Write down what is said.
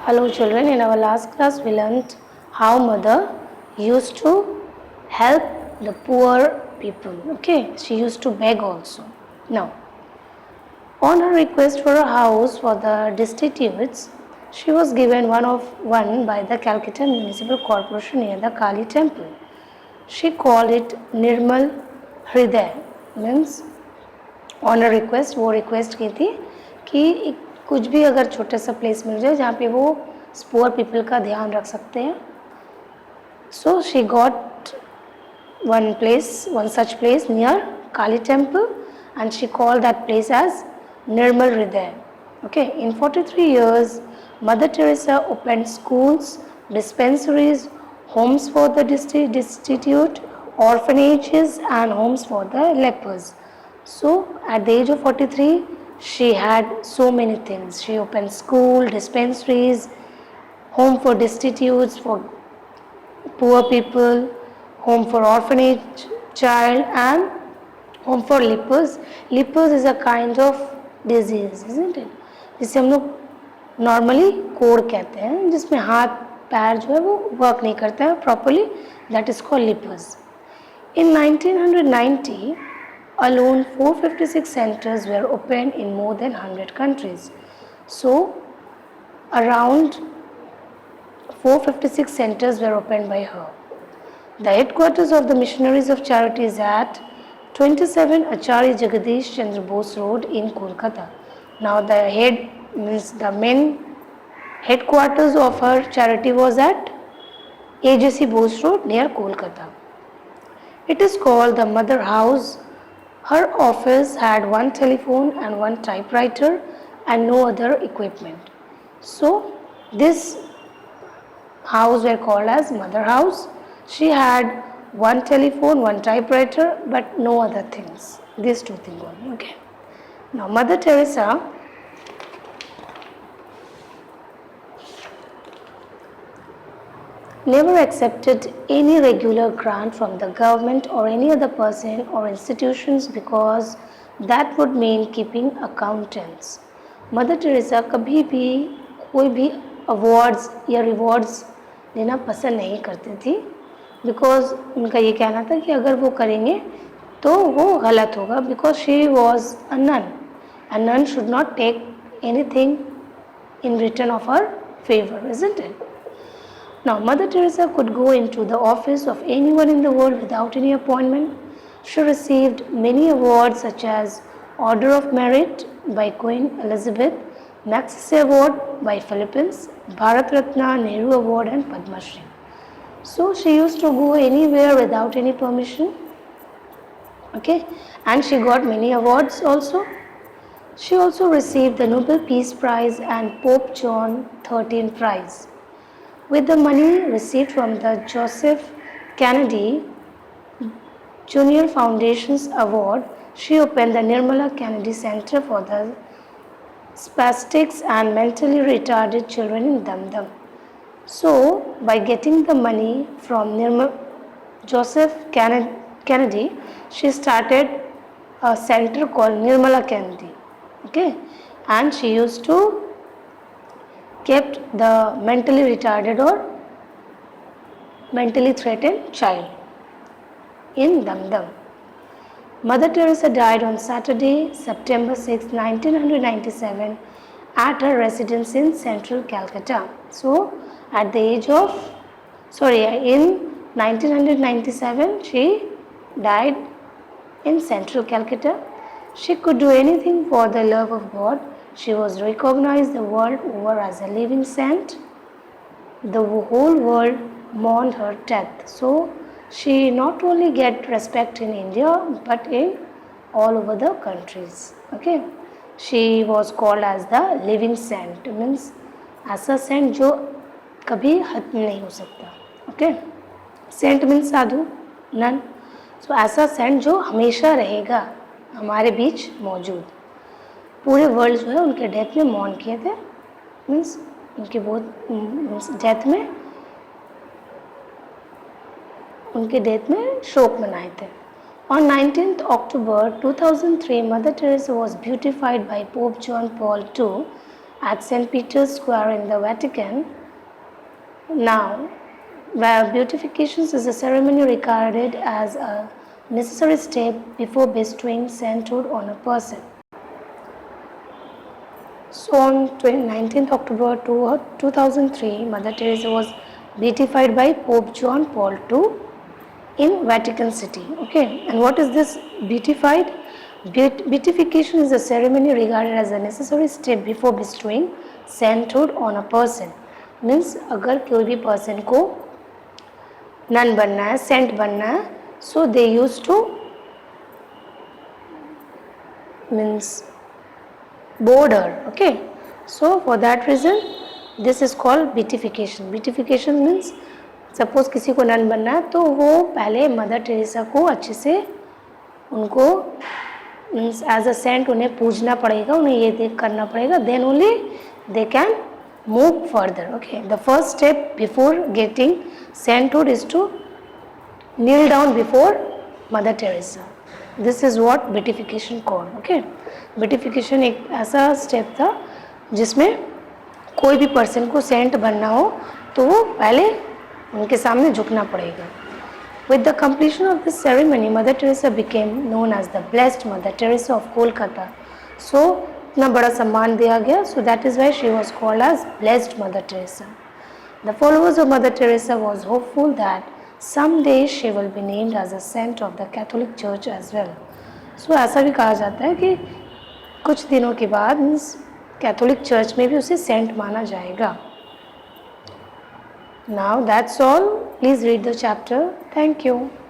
Hello children, in our last class we learnt how mother used to help the poor people. Okay, she used to beg also. Now, on her request for a house for the destitutes, she was given one by the Calcutta Municipal Corporation near the Kali temple. She called it Nirmal Hriday, means on request वो request की थी कि कुछ भी अगर छोटा सा place मिल जाए जहाँ पे वो पुअर पीपल का ध्यान रख सकते हैं. So she got one such place near Kali temple and she call that place as Nirmal Hriday. Okay, in 43 years, Mother Teresa opened schools, dispensaries, homes for the destitute, orphanages and homes for the lepers. So at the age of 43, she had so many things. She opened school, dispensaries, home for destitutes, for poor people, home for orphanage child and home for lepers. Lepers is a kind of disease, isn't it? जिसे हम लोग normally कोढ़ कहते हैं, जिसमें हाथ पैर जो है वो वर्क नहीं करते हैं properly. That is called lepers. In 1990, alone 456 centers were opened in more than 100 countries. So, around 456 centers were opened by her. The headquarters of the Missionaries of Charity is at 27 Acharya Jagadish Chandra Bose Road in Kolkata. Now the main headquarters of her charity was at AJC Bose Road near Kolkata. It is called the Mother House. Her office had one telephone and one typewriter and no other equipment. So this house were called as Mother House. She had one telephone, one typewriter, but no other things. These two things only. Okay. Now Mother Teresa never accepted any regular grant from the government or any other person or institutions because that would mean keeping accountants. Mother Teresa कभी भी कोई भी awards या rewards लेना पसंद नहीं करती थी, बिकॉज उनका ये कहना था कि अगर वो करेंगे तो वो गलत होगा, because she was a nun should not take anything in return of her favor, isn't it? Now, Mother Teresa could go into the office of anyone in the world without any appointment. She received many awards such as Order of Merit by Queen Elizabeth, Magsaysay Award by Philippines, Bharat Ratna, Nehru Award and Padma Shri. So, she used to go anywhere without any permission. Okay, and she got many awards also. She also received the Nobel Peace Prize and Pope John XIII Prize. With the money received from the Joseph Kennedy Junior Foundation's award, she opened the Nirmala Kennedy Center for the Spastics and Mentally Retarded Children in Dum. So, by getting the money from Joseph Kennedy, she started a center called Nirmala Kennedy. Okay, and she used to kept the mentally retarded or mentally threatened child in Dum. Mother Teresa died on Saturday, September 6, 1997 at her residence in central Calcutta. So, at the age of, in 1997 she died in central Calcutta. She could do anything for the love of God. She was recognized the world over as a living saint. The whole world mourned her death. So she not only get respect in India but in all over the countries. Okay, she was called as the living saint. Means ऐसा saint जो कभी खत्म नहीं हो सकता. Okay, saint means साधु, none. So ऐसा saint जो हमेशा रहेगा हमारे बीच मौजूद. पूरे वर्ल्ड जो है उनके डेथ में मौन किए थे, मीन्स उनके डेथ में शोक मनाए थे. On 19th October 2003, Mother Teresa was beatified by Pope John Paul II at St. Peter's Square in the Vatican. Now, where beatification is a ceremony regarded as a necessary step before bestowing sainthood on a person. So on 19th October 2003, Mother Teresa was beatified by Pope John Paul II in Vatican City. Okay, and what is this beatified? Beatification is a ceremony regarded as a necessary step before bestowing sainthood on a person. Means अगर कोई भी person को none बनना है, Saint बनना है, so they used to means border. Okay, so for that reason this is called beatification. Beatification means suppose किसी को नन बनना है तो वो पहले मदर टेरेसा को अच्छे से उनको मीन्स एज अ सेंट उन्हें पूजना पड़ेगा, उन्हें ये देख करना पड़ेगा, then only they can move further. Okay, the first step before getting sainthood is to kneel down before Mother Teresa. This is what beatification called. Okay, beatification एक ऐसा स्टेप था जिसमें कोई भी पर्सन को सेंट बनना हो तो वो पहले उनके सामने झुकना पड़ेगा. With the completion of this ceremony, Mother Teresa became known as the Blessed Mother Teresa of Kolkata. So इतना बड़ा सम्मान दिया गया. So that is why she was called as Blessed Mother Teresa. The followers of Mother Teresa was hopeful that someday she will be named as a saint of the Catholic Church as well. So ऐसा भी कहा जाता है कि कुछ दिनों के बाद मीन्स कैथोलिक चर्च में भी उसे सेंट माना जाएगा. Now that's all. Please read the chapter. Thank you.